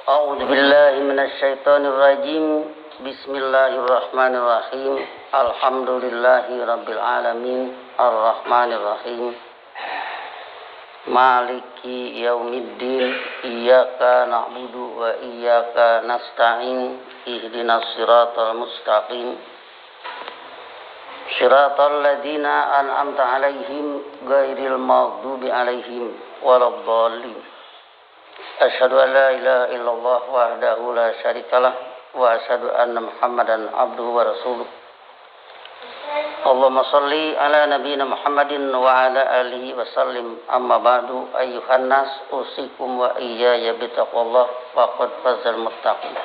أعوذ بالله من الشيطان الرجيم. بسم الله الرحمن الرحيم. الحمد لله رب العالمين الرحمن الرحيم مالك يوم الدين إياك نعبد وإياك نستعين اهدنا الصراط المستقيم صراط الذين أنعمت عليهم غير المغضوب عليهم ولا الضالين. Asyhadu an la ilaha illallah wahdahu la syarikalah wa asyhadu anna Muhammadan abduhu wa rasuluh. Allahumma shalli ala nabiyyina Muhammadin wa ala alihi wa sallim. Amma ba'du, ayyuhan nas usikum wa iyaya bitaqwallah faqad fazal muttaqin.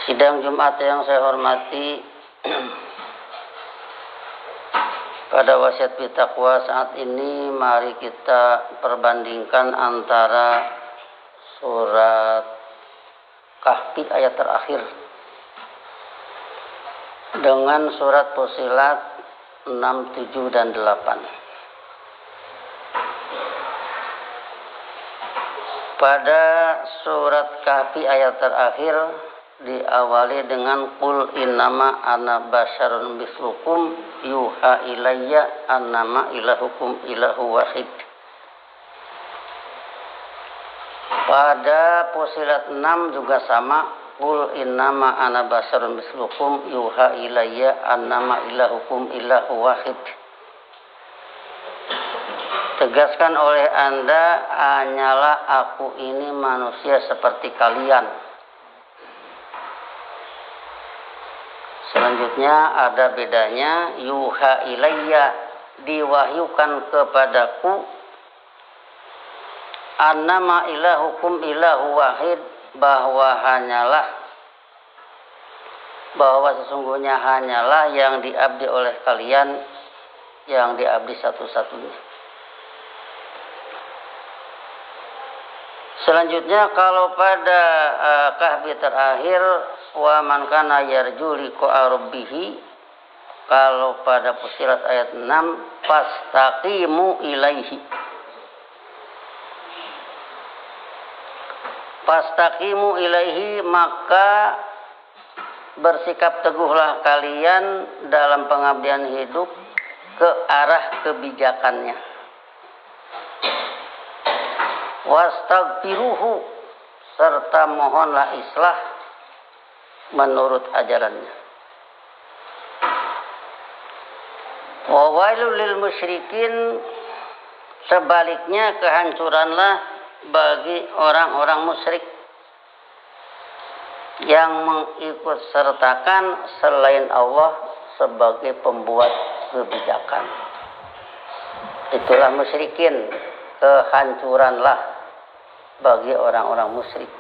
Sidang Jumat yang saya hormati, pada wasiat bitaqwa saat ini mari kita perbandingkan antara surat Kahfi ayat terakhir dengan surat Fussilat 6, 7, dan 8. Pada surat Kahfi ayat terakhir diawali dengan qul innama ana basyarun mislukum yuha ilayya annama ilahukum ilahu wahid. Pada Fussilat 6 juga sama, qul innama ana basyarun mislukum yuha ilayya annama ilahukum ilahu wahid. Tegaskan oleh Anda, hanyalah aku ini manusia seperti kalian. Selanjutnya ada bedanya, yuha ilayya, diwahyukan kepadaku, annama ilahukum ilahu wahid, bahwa sesungguhnya hanyalah yang diabdi oleh kalian, yang diabdi satu-satunya. Selanjutnya kalau pada Kahfi terakhir, wa man kana yarju liqa'a rabbih, kalau pada Fussilat ayat 6, fastaqimu ilaihi. Fastaqimu ilaihi, maka bersikap teguhlah kalian dalam pengabdian hidup ke arah kebijakannya. Wastaghfiruhu, serta mohonlah islah menurut ajarannya. Wa wailul lil musyrikin, sebaliknya kehancuranlah bagi orang-orang musyrik yang mengikut sertakan selain Allah sebagai pembuat kebijakan. Itulah musyrikin, kehancuranlah bagi orang-orang musyrik.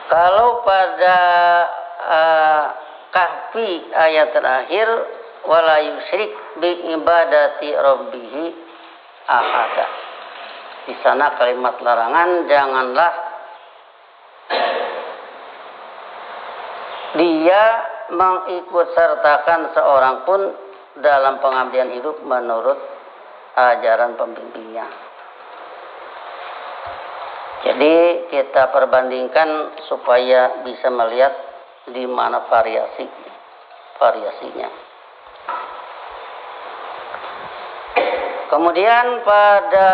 Kalau pada Kahfi ayat terakhir, wala yusyrik bi ibadati rabbih ahada. Di sana kalimat larangan, janganlah dia mengikut sertakan seorang pun dalam pengabdian hidup menurut ajaran pembimbingnya. Jadi kita perbandingkan supaya bisa melihat di mana variasinya. Kemudian pada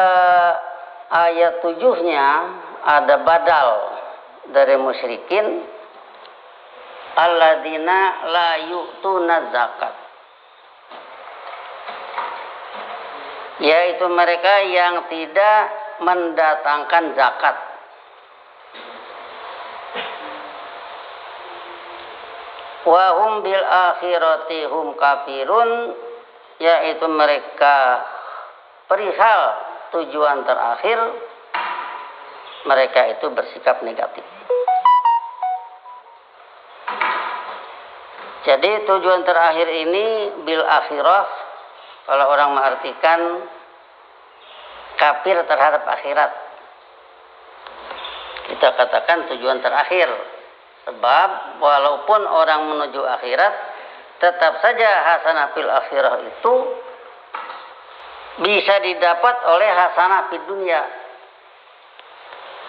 ayat 7-nya ada badal dari musyrikin, alladzina la yu'tuna zakat, yaitu mereka yang tidak mendatangkan zakat. Wa hum bil akhirati hum kafirun, yaitu mereka perihal tujuan terakhir, mereka itu bersikap negatif. Jadi tujuan terakhir ini bil akhirah, kalau orang mengartikan kafir terhadap akhirat, kita katakan tujuan terakhir. Sebab walaupun orang menuju akhirat, tetap saja hasanah fil akhirah itu bisa didapat oleh hasanah fid dunya.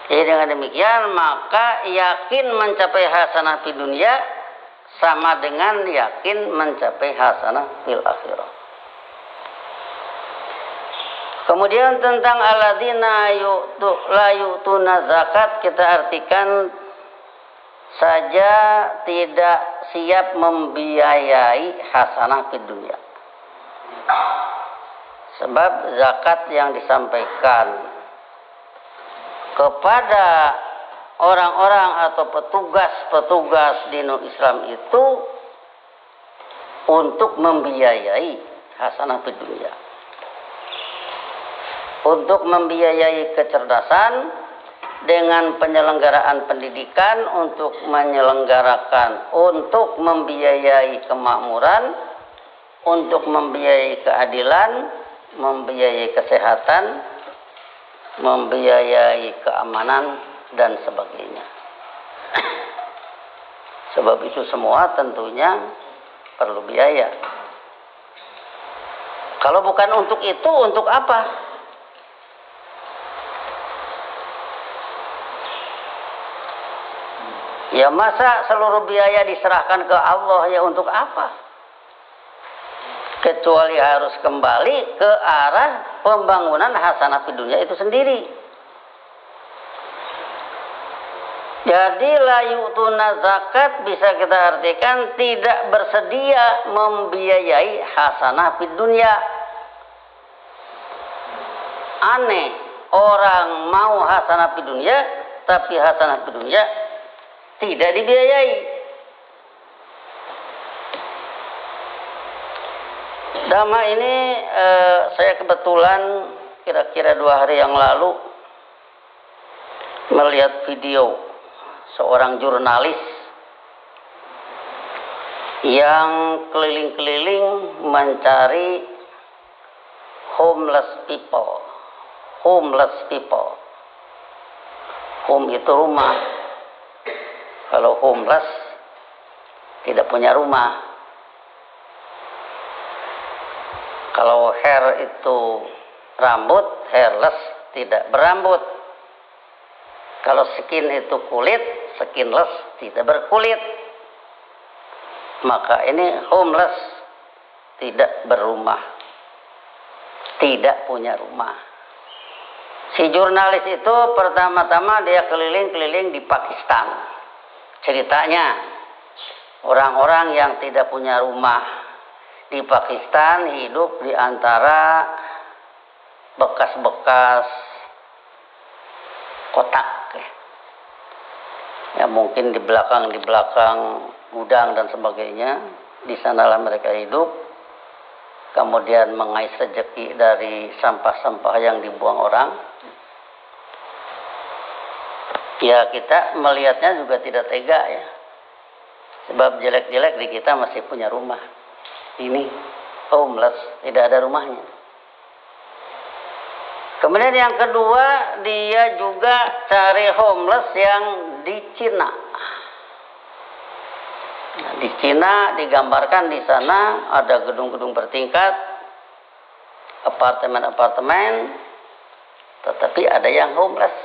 Jadi dengan demikian maka yakin mencapai hasanah di dunia sama dengan yakin mencapai hasanah fil akhirah. Kemudian tentang alladzina la yu'tuna zakat kita artikan saja tidak siap membiayai hasanah di dunia. Sebab zakat yang disampaikan kepada orang-orang atau petugas-petugas di Islam itu untuk membiayai hasanah di dunia, untuk membiayai kecerdasan dengan penyelenggaraan pendidikan, untuk membiayai kemakmuran, untuk membiayai keadilan, membiayai kesehatan, membiayai keamanan dan sebagainya. Sebab itu semua tentunya perlu biaya. Kalau bukan untuk itu, untuk apa? Ya masa seluruh biaya diserahkan ke Allah, ya untuk apa? Kecuali harus kembali ke arah pembangunan hasanah di dunia itu sendiri. Jadi la yu'tuna zakat bisa kita artikan tidak bersedia membiayai hasanah di dunia. Aneh, orang mau hasanah di dunia tapi hasanah di dunia tidak dibiayai. Dama ini saya kebetulan kira-kira 2 hari yang lalu melihat video seorang jurnalis yang keliling-keliling mencari homeless people. Home itu rumah. Kalau homeless tidak punya rumah. Kalau hair itu rambut, hairless tidak berambut. Kalau skin itu kulit, skinless tidak berkulit. Maka ini homeless, tidak berumah, tidak punya rumah. Si jurnalis itu pertama-tama dia keliling-keliling di Pakistan. Ceritanya orang-orang yang tidak punya rumah di Pakistan hidup di antara bekas-bekas kotak. Ya mungkin di belakang gudang dan sebagainya. Di sanalah mereka hidup. Kemudian mengais rezeki dari sampah-sampah yang dibuang orang. Ya kita melihatnya juga tidak tega ya. Sebab jelek-jelek di kita masih punya rumah. Ini homeless, tidak ada rumahnya. Kemudian yang kedua, dia juga cari homeless yang di Cina. Nah, di Cina digambarkan di sana ada gedung-gedung bertingkat, apartemen-apartemen, tetapi ada yang homeless.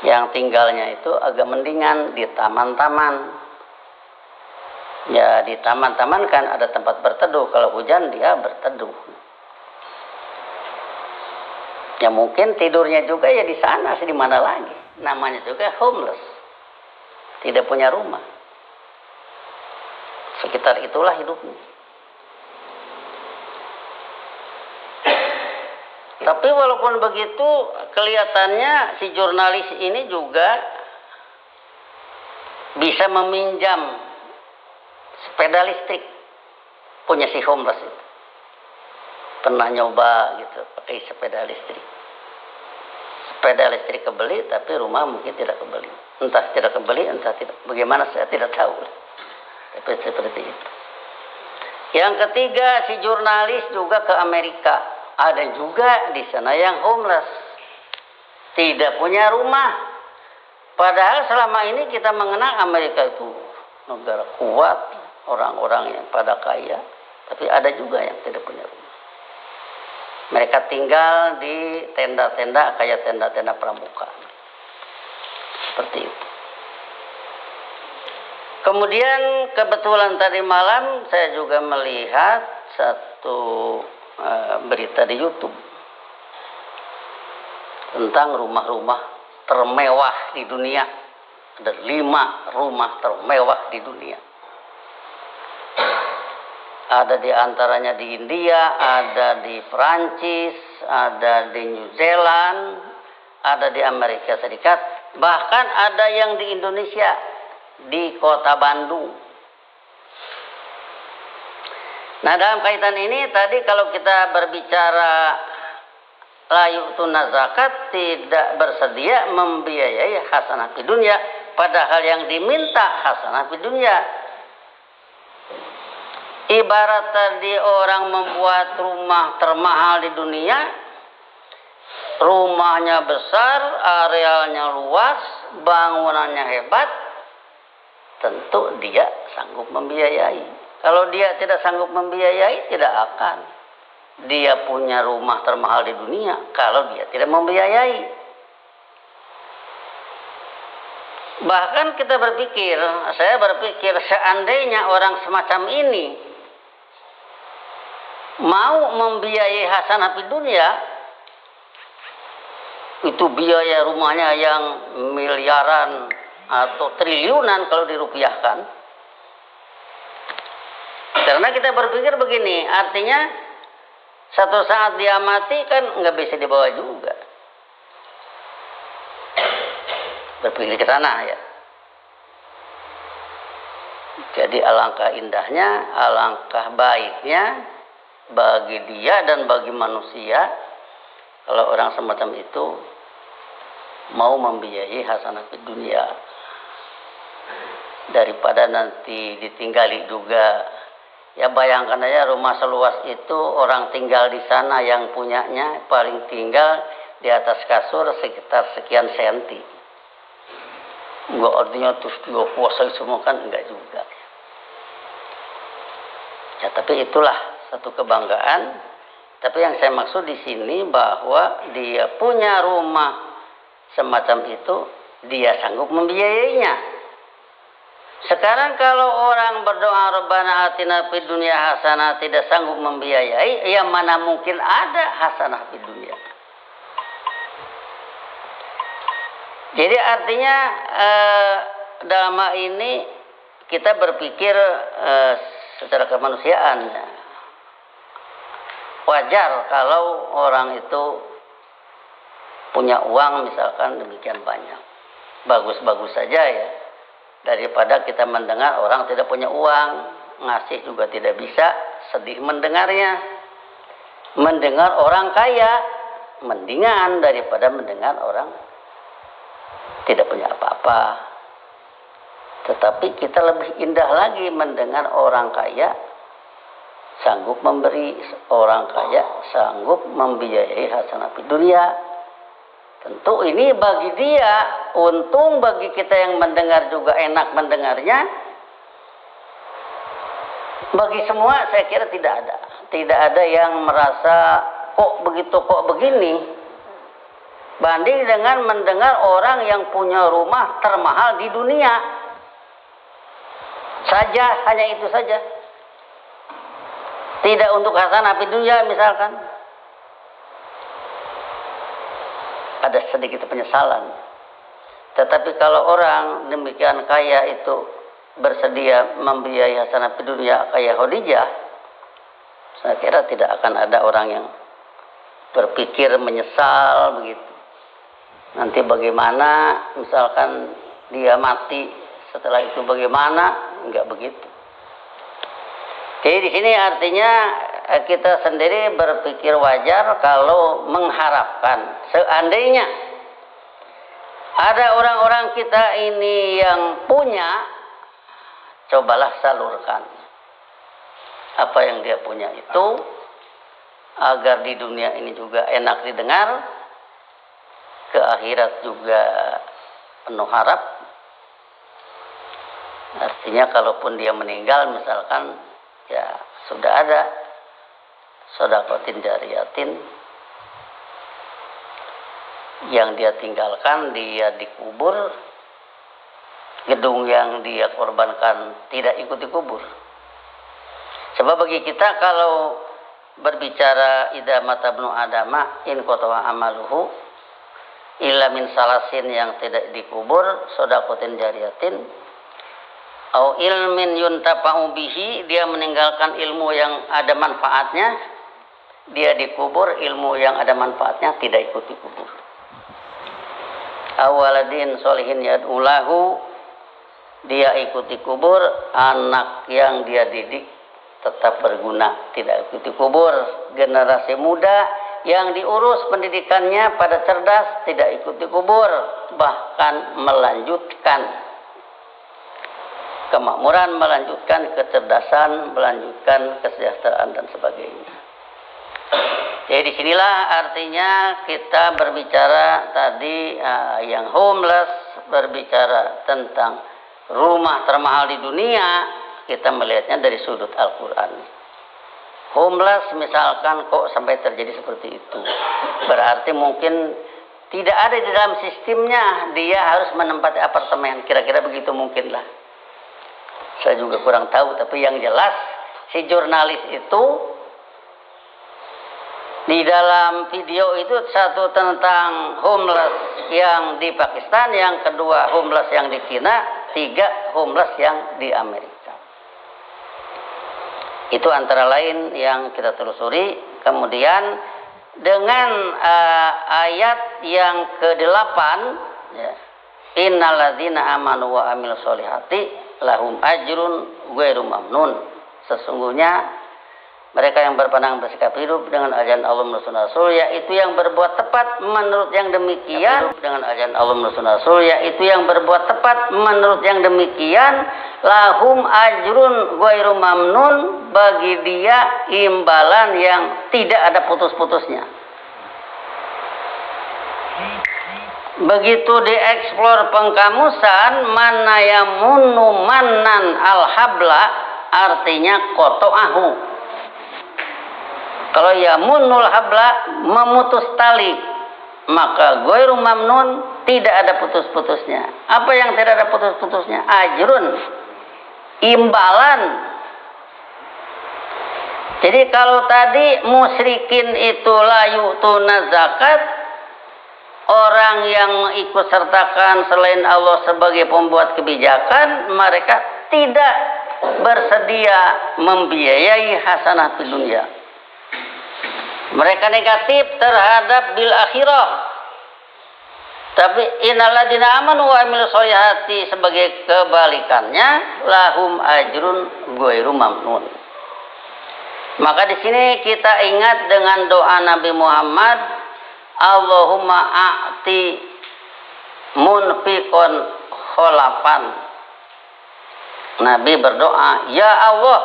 Yang tinggalnya itu agak mendingan di taman-taman. Ya di taman-taman kan ada tempat berteduh. Kalau hujan dia berteduh. Ya mungkin tidurnya juga ya di sana, di mana lagi. Namanya juga homeless. Tidak punya rumah. Sekitar itulah hidupnya. Tapi walaupun begitu, kelihatannya si jurnalis ini juga bisa meminjam sepeda listrik punya si homeless itu. Pernah nyoba gitu pakai sepeda listrik. Sepeda listrik kebeli tapi rumah mungkin tidak kebeli. Entah tidak kebeli, entah tidak. Bagaimana saya tidak tahu. Tapi seperti itu. Yang ketiga, si jurnalis juga ke Amerika. Ada juga di sana yang homeless. Tidak punya rumah. Padahal selama ini kita mengenal Amerika itu negara kuat, orang-orang yang pada kaya, tapi ada juga yang tidak punya rumah. Mereka tinggal di tenda-tenda kayak tenda-tenda pramuka. Seperti itu. Kemudian kebetulan tadi malam saya juga melihat satu berita di YouTube tentang rumah-rumah termewah di dunia. Ada 5 rumah termewah di dunia. Ada di antaranya di India, ada di Perancis, ada di New Zealand, ada di Amerika Serikat, bahkan ada yang di Indonesia, di kota Bandung. Nah, dalam kaitan ini tadi kalau kita berbicara la yu'tuna zakat, tidak bersedia membiayai hasanah di dunia, padahal yang diminta hasanah di dunia. Ibarat tadi orang membuat rumah termahal di dunia, rumahnya besar, arealnya luas, bangunannya hebat, tentu dia sanggup membiayai. Kalau dia tidak sanggup membiayai, tidak akan dia punya rumah termahal di dunia kalau dia tidak membiayai. Bahkan kita berpikir, saya berpikir seandainya orang semacam ini mau membiayai hasanah di dunia, itu biaya rumahnya yang miliaran atau triliunan kalau dirupiahkan. Karena kita berpikir begini, artinya satu saat dia mati kan nggak bisa dibawa juga. Berpikir ke sana ya. Jadi alangkah indahnya, alangkah baiknya bagi dia dan bagi manusia kalau orang semacam itu mau membiayai hasanah di dunia, daripada nanti ditinggali juga. Ya bayangkan aja rumah seluas itu, orang tinggal di sana yang punyanya paling tinggal di atas kasur sekitar sekian senti. Enggak artinya terus dia kuasai semua, kan enggak juga. Ya tapi itulah satu kebanggaan. Tapi yang saya maksud di sini bahwa dia punya rumah semacam itu, dia sanggup membiayainya. Sekarang kalau orang berdoa Rabbana atina fid dunya hasanah tidak sanggup membiayai, ya mana mungkin ada hasanah di dunia. Jadi artinya dalam hal ini kita berpikir secara kemanusiaan. Wajar kalau orang itu punya uang misalkan demikian banyak. Bagus-bagus saja ya. Daripada kita mendengar orang tidak punya uang, ngasih juga tidak bisa, sedih mendengarnya. Mendengar orang kaya, mendingan daripada mendengar orang tidak punya apa-apa. Tetapi kita lebih indah lagi mendengar orang kaya sanggup memberi, orang kaya sanggup membiayai hasanah di dunia. Tentu ini bagi dia untung, bagi kita yang mendengar juga enak mendengarnya. Bagi semua saya kira tidak ada yang merasa kok begitu kok begini, banding dengan mendengar orang yang punya rumah termahal di dunia saja, hanya itu saja, tidak untuk hasanah di dunia misalkan. Ada sedikit penyesalan. Tetapi kalau orang demikian kaya itu bersedia membiayai hasanah di dunia kayak Khadijah, saya kira tidak akan ada orang yang berpikir menyesal begitu. Nanti bagaimana misalkan dia mati, setelah itu bagaimana? Enggak begitu. Jadi di sini artinya kita sendiri berpikir wajar kalau mengharapkan seandainya ada orang-orang kita ini yang punya, cobalah salurkan apa yang dia punya itu agar di dunia ini juga enak didengar, ke akhirat juga penuh harap. Artinya kalaupun dia meninggal misalkan, ya sudah ada sedekatin jariyatin yang dia tinggalkan, dia dikubur gedung yang dia korbankan tidak ikuti kubur. Sebab bagi kita kalau berbicara idza mata ibnu adama in qata'a amaluhu illa min salasin yang tidak dikubur, shadaqatin jariyatin au ilmin yuntafa'u bihi, dia meninggalkan ilmu yang ada manfaatnya, dia dikubur, ilmu yang ada manfaatnya tidak ikut dikubur. Awaladin sholihin yad'ulahu, dia ikuti kubur, anak yang dia didik tetap berguna, tidak ikuti kubur. Generasi muda yang diurus pendidikannya pada cerdas tidak ikuti kubur, bahkan melanjutkan kemakmuran, melanjutkan kecerdasan, melanjutkan kesejahteraan dan sebagainya. Jadi disinilah artinya kita berbicara tadi yang homeless, berbicara tentang rumah termahal di dunia, kita melihatnya dari sudut Al-Quran. Homeless misalkan kok sampai terjadi seperti itu, berarti mungkin tidak ada di dalam sistemnya, dia harus menempati apartemen, kira-kira begitu mungkinlah. Saya juga kurang tahu, tapi yang jelas si jurnalis itu di dalam video itu satu tentang homeless yang di Pakistan, yang kedua homeless yang di Cina, tiga homeless yang di Amerika. Itu antara lain yang kita telusuri. Kemudian dengan ayat yang ke-8 ya, innalladzina amanu wa amilus solihati lahum ajrun ghairu mamnun, sesungguhnya mereka yang berpandang bersikap hidup dengan ajaran Allah menurut Rasul, yaitu yang berbuat tepat menurut yang demikian, dengan ajaran Allah menurut Rasul, yaitu yang berbuat tepat menurut yang demikian, lahum ajrun ghairu mamnun, bagi dia imbalan yang tidak ada putus-putusnya. Begitu dieksplor pengkamusan, mana yamunu mannan al-habla, artinya koto'ahu. Kalau yamunul habla, memutus tali, maka ghairu mamnun, tidak ada putus-putusnya. Apa yang tidak ada putus-putusnya? Ajrun, imbalan. Jadi kalau tadi musyrikin itu la yu'tuna zakat, orang yang mengikut sertakan selain Allah sebagai pembuat kebijakan, mereka tidak bersedia membiayai hasanah di dunia. Mereka negatif terhadap bil akhirah. Tapi innalladzina amanu wa amilus solihati sebagai kebalikannya, lahum ajrun ghairu mamnun. Maka di sini kita ingat dengan doa Nabi Muhammad, Allahumma a'ti munfiqon kholafan. Nabi berdoa, ya Allah,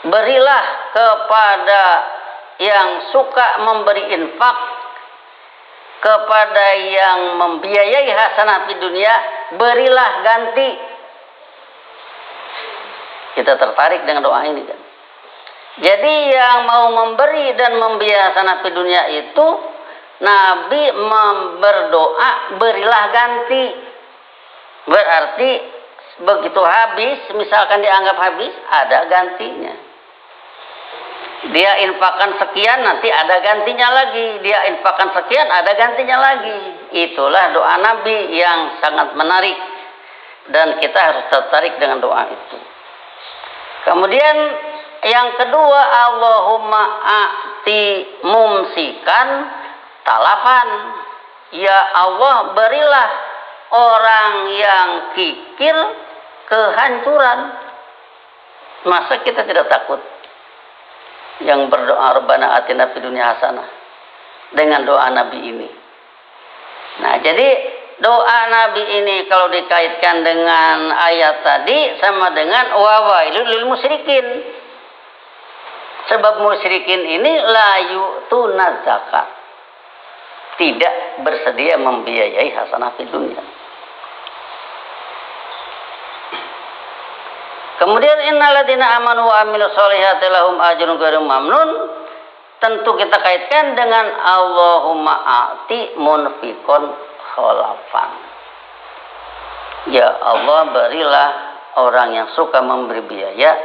berilah kepada yang suka memberi infak, kepada yang membiayai hasanah di dunia, berilah ganti. Kita tertarik dengan doa ini kan. Jadi yang mau memberi dan membiayai hasanah di dunia itu, Nabi berdoa berilah ganti. Berarti begitu habis, misalkan dianggap habis, ada gantinya. Dia infakkan sekian, nanti ada gantinya lagi. Dia infakkan sekian, ada gantinya lagi. Itulah doa Nabi yang sangat menarik. Dan kita harus tertarik dengan doa itu. Kemudian yang kedua, Allahumma a'ti mumsikan talafan. Ya Allah, berilah orang yang kikir kehancuran. Masa kita tidak takut yang berdoa Rabbana atina fid dunya hasanah dengan doa Nabi ini? Nah, jadi doa Nabi ini kalau dikaitkan dengan ayat tadi sama dengan wa wailul lil musyrikin. Sebab musyrikin ini la yu'tuna zakat, tidak bersedia membiayai hasanah fid dunya. Kemudian innalladzina amanu wa amilus solihati lahum ajrun ghairu mamnun, tentu kita kaitkan dengan Allahumma a'ti munfiqon kholafan. Ya Allah, berilah orang yang suka memberi biaya,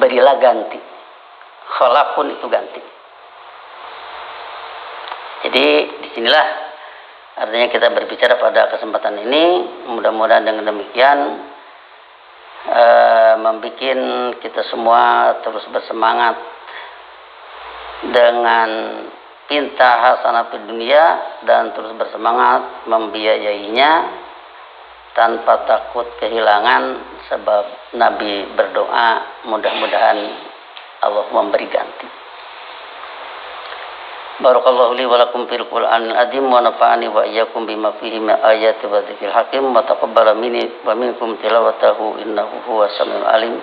berilah ganti. Khalafun itu ganti. Jadi disinilah artinya kita berbicara pada kesempatan ini. Mudah-mudahan dengan demikian membuat kita semua terus bersemangat dengan pinta hasanah di dunia dan terus bersemangat membiayainya tanpa takut kehilangan, sebab Nabi berdoa mudah-mudahan Allah memberi ganti. Barakallahu li wa lakum fil Qur'anil azim wa nafa'ani wa iyyakum bima fihi min ayati wa dzikril hakim wa taqabbala minni wa minkum tilawatahu innahu huwas samiul alim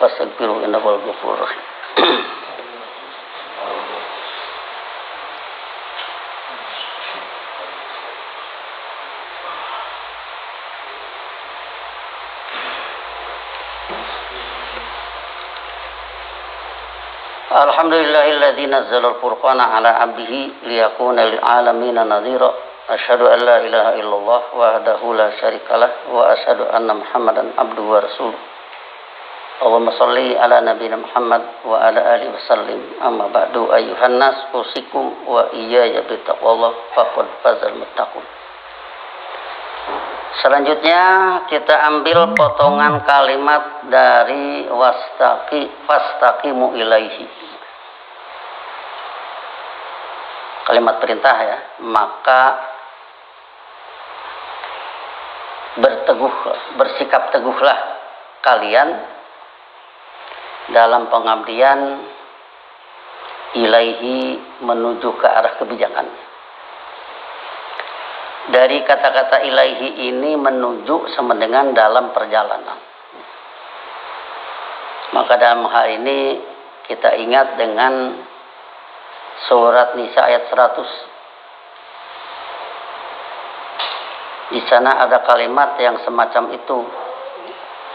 wastaghfiruhu innahu huwal ghafurur rahim. Alhamdulillahilladzi nazzala al-furqana ala 'abdihi liyakuna lil 'alamina nadhira. Asyhadu an la ilaha illallah wahdahu la syarikalah wa asyhadu anna Muhammadan abduhu wa rasuluh. Allahumma shalli ala nabiyyina Muhammad wa ala alihi wasallim. Amma ba'du, ayyuhan nas usikum wa iyaya bittaqwallah faqad fazal muttaqun. Selanjutnya kita ambil potongan kalimat dari fastaqimu ilaihi. Kalimat perintah ya, maka bersikap teguhlah kalian dalam pengabdian ilaihi menuju ke arah kebijakan. Dari kata-kata ilaihi ini menuju sama dengan dalam perjalanan. Maka dalam hal ini kita ingat dengan surat Nisa ayat 100. Di sana ada kalimat yang semacam itu.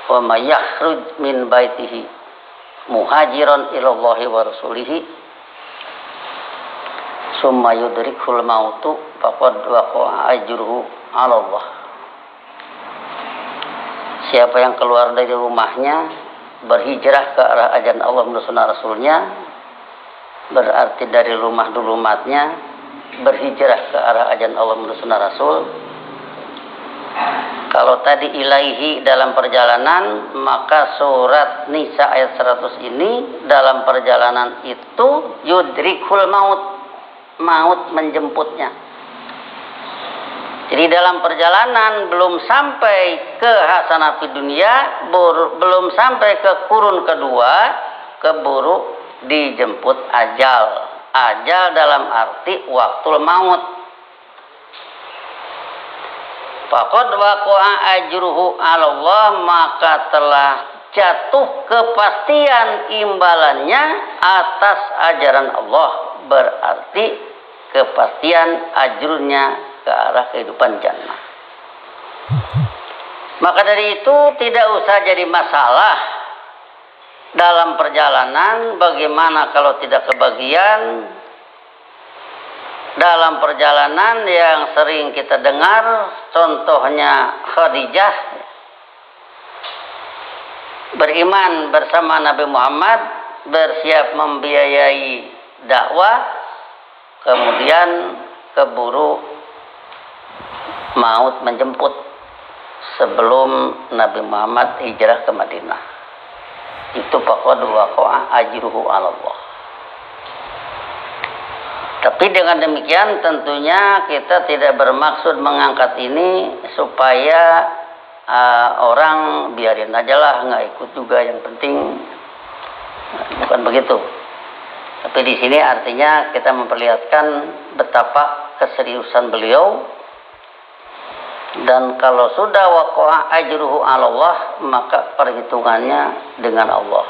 Wa may yakhruj min baitihi muhajiran ilallahi wa rasulihi summa yudrikhul mautu faqad waqa'a ajruhu 'ala Allah. Siapa yang keluar dari rumahnya berhijrah ke arah ajaran Allah dan Rasulnya, berarti dari rumah dulu matnya berhijrah ke arah ajaran Allah dan Rasul. Kalau tadi ilaihi dalam perjalanan, maka surat Nisa ayat 100 ini dalam perjalanan itu yudrikul maut menjemputnya. Jadi dalam perjalanan belum sampai ke hasanah fid dunia, belum sampai ke kurun kedua, keburu dijemput ajal. Ajal dalam arti waktul maut. Faqad waqa'a ajruhu 'ala Allah, maka telah jatuh kepastian imbalannya atas ajaran Allah, berarti kepastian ajurnya ke arah kehidupan jannah. Maka dari itu tidak usah jadi masalah dalam perjalanan bagaimana kalau tidak kebagian. Dalam perjalanan yang sering kita dengar, contohnya Khadijah beriman bersama Nabi Muhammad, bersiap membiayai dakwah, kemudian keburu maut menjemput sebelum Nabi Muhammad hijrah ke Madinah. Itu faqad waqa'a ajruhu 'ala Allah. Tapi dengan demikian tentunya kita tidak bermaksud mengangkat ini supaya orang biarin aja lah, nggak ikut juga, yang penting, bukan begitu. Tapi di sini artinya kita memperlihatkan betapa keseriusan beliau, dan kalau sudah waqa'a ajruhu 'ala Allah, maka perhitungannya dengan Allah.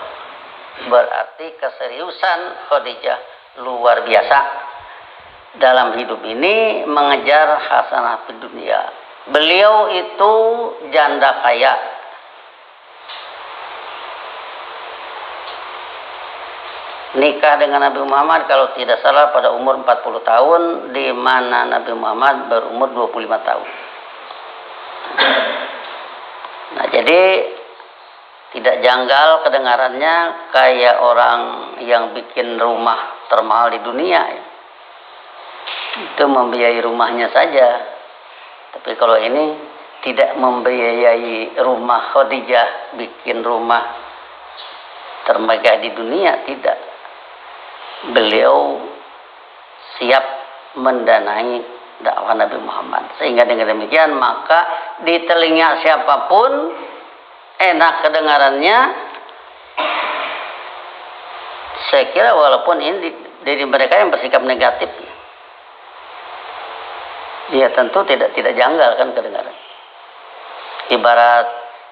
Berarti keseriusan Khadijah luar biasa dalam hidup ini mengejar hasanah di dunia. Beliau itu janda kaya. Nikah dengan Nabi Muhammad kalau tidak salah pada umur 40 tahun, di mana Nabi Muhammad berumur 25 tahun. Nah, jadi tidak janggal kedengarannya kayak orang yang bikin rumah termahal di dunia ya. Itu membiayai rumahnya saja. Tapi kalau ini tidak membiayai rumah Khadijah, bikin rumah termegah di dunia, tidak. Beliau siap mendanai dakwah Nabi Muhammad. Sehingga dengan demikian maka di telinga siapapun enak kedengarannya. Saya kira walaupun ini dari mereka yang bersikap negatif, ya tentu tidak janggal kan kedengaran. Ibarat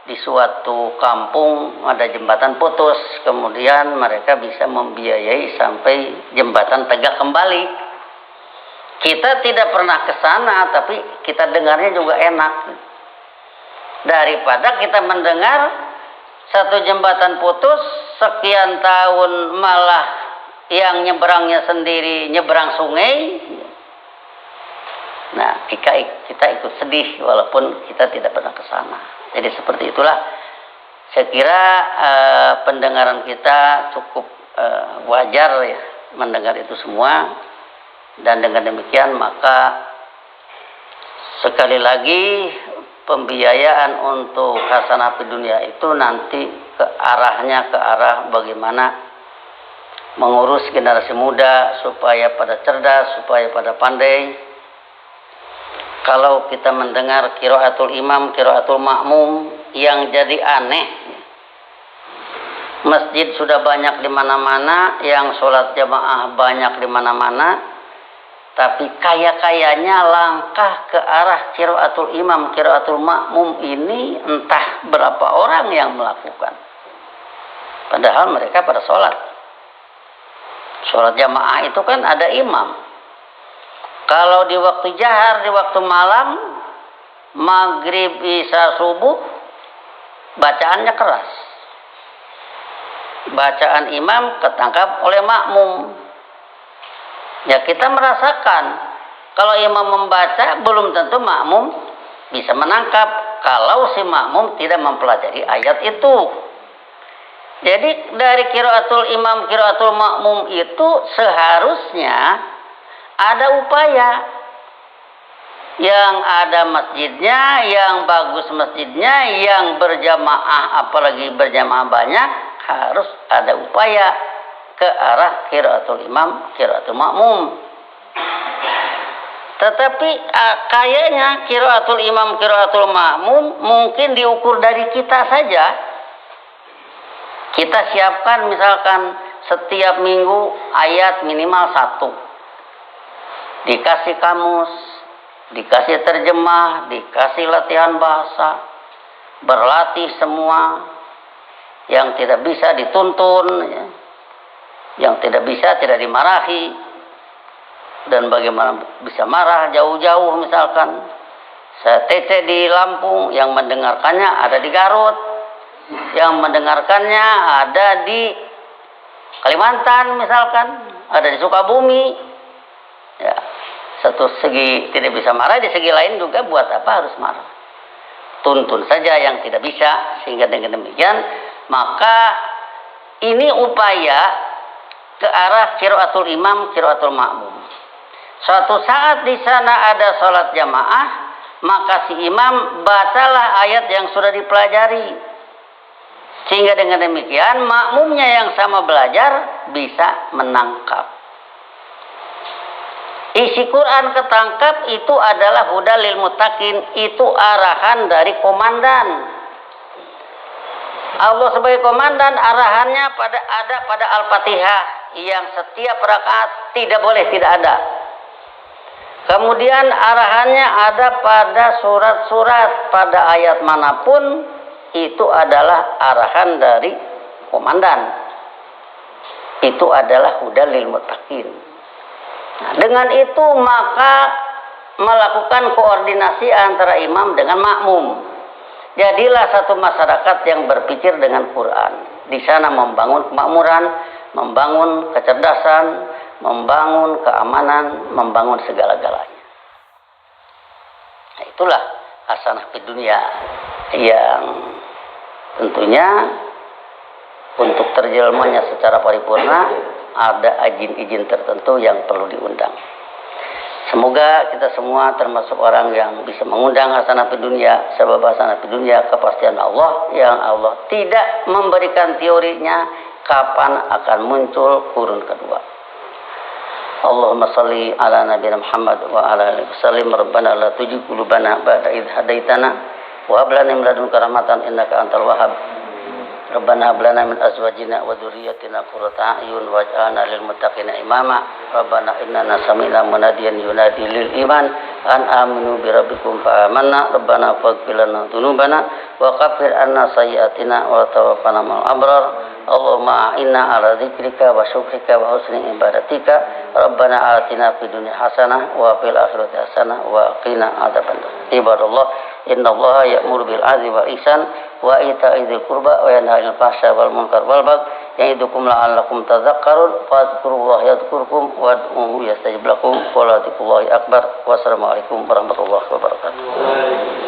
di suatu kampung ada jembatan putus, kemudian mereka bisa membiayai sampai jembatan tegak kembali. Kita tidak pernah ke sana, tapi kita dengarnya juga enak. Daripada kita mendengar satu jembatan putus sekian tahun malah yang nyeberangnya sendiri nyeberang sungai. Nah, kita ikut sedih walaupun kita tidak pernah ke sana. Jadi seperti itulah. Saya kira pendengaran kita cukup wajar ya mendengar itu semua. Dan dengan demikian maka sekali lagi pembiayaan untuk hasanah di dunia itu nanti ke arah bagaimana mengurus generasi muda supaya pada cerdas, supaya pada pandai. Kalau kita mendengar qiraatul imam, qiraatul makmum yang jadi aneh, masjid sudah banyak di mana-mana, yang sholat jamaah banyak di mana-mana, tapi kaya-kayanya langkah ke arah qiraatul imam, qiraatul makmum ini entah berapa orang yang melakukan. Padahal mereka pada sholat. Sholat jamaah itu kan ada imam. Kalau di waktu jahar, di waktu malam, maghrib, isya, subuh, bacaannya keras. Bacaan imam ketangkap oleh makmum. Ya kita merasakan, kalau imam membaca belum tentu makmum bisa menangkap kalau si makmum tidak mempelajari ayat itu. Jadi dari qiraatul imam, qiraatul makmum itu seharusnya ada upaya. Yang ada masjidnya, yang bagus masjidnya, yang berjamaah, apalagi berjamaah banyak, harus ada upaya ke arah qiraatul imam, qiraatul makmum. Tetapi kayaknya qiraatul imam, qiraatul makmum mungkin diukur dari kita saja. Kita siapkan misalkan setiap minggu ayat minimal 1. Dikasih kamus, dikasih terjemah, dikasih latihan bahasa, berlatih semua. Yang tidak bisa dituntun, ya. Yang tidak bisa tidak dimarahi. Dan bagaimana bisa marah jauh-jauh misalkan. Saya TC di Lampung, yang mendengarkannya ada di Garut, yang mendengarkannya ada di Kalimantan misalkan, ada di Sukabumi. Ya, satu segi tidak bisa marah, di segi lain juga buat apa harus marah. Tuntun saja yang tidak bisa, sehingga dengan demikian maka ini upaya ke arah qiraatul imam, qiraatul makmum. Suatu saat di sana ada sholat jamaah, maka si imam bacalah ayat yang sudah dipelajari. Sehingga dengan demikian makmumnya yang sama belajar bisa menangkap. Isi Quran ketangkap itu adalah hudal lil muttaqin, itu arahan dari komandan. Allah sebagai komandan arahannya ada pada Al-Fatihah yang setiap rakaat tidak boleh tidak ada. Kemudian arahannya ada pada surat-surat, pada ayat manapun itu adalah arahan dari komandan. Itu adalah hudal lil muttaqin. Nah, dengan itu maka melakukan koordinasi antara imam dengan makmum. Jadilah satu masyarakat yang berpikir dengan Quran. Di sana membangun kemakmuran, membangun kecerdasan, membangun keamanan, membangun segala-galanya. Nah, itulah hasanah fid dunya, yang tentunya untuk terjelmanya secara paripurna ada izin-izin tertentu yang perlu diundang. Semoga kita semua termasuk orang yang bisa mengundang hasanah fid dunya, sebab hasanah fid dunya kepastian Allah yang Allah tidak memberikan teorinya kapan akan muncul kurun kedua. Allahumma salli ala nabiyina Muhammad wa ala alihi wasallim. Rabbana la tuzigh qulubana ba'da idh hadaitana wa hab lana min ladunka rahmatan innaka antal wahhab. Rabbana hab lana min azwajina wa dhurriyyatina qurrata a'yun waj'alna lil muttaqina imama. Rabbana innana sami'na munadiyan yunadi lil iman an aminu bi rabbikum fa amanna. Rabbana faghfir lana dzunubana wa kaffir anna sayyi'atina wa tawaffana ma'al abrar. Allahumma inna ala dzikrika wa syukrika wa husni ibadatika. Rabbana atina fid dunya hasanah wa fil akhirati hasanah wa qina adzabannar. Ibadallah, innallaha ya'muru bil 'adli wal ihsan wa ita'i dzil qurba wa yanha 'anil fahsya'i wal munkar wal baghi ya'idukum la'allakum tadhakkarun. Fadhkurullaha yadhkurkum wad'uhu yastajib lakum wa la dzikrullahi akbar. Wassalamualaikum warahmatullahi wabarakatuh.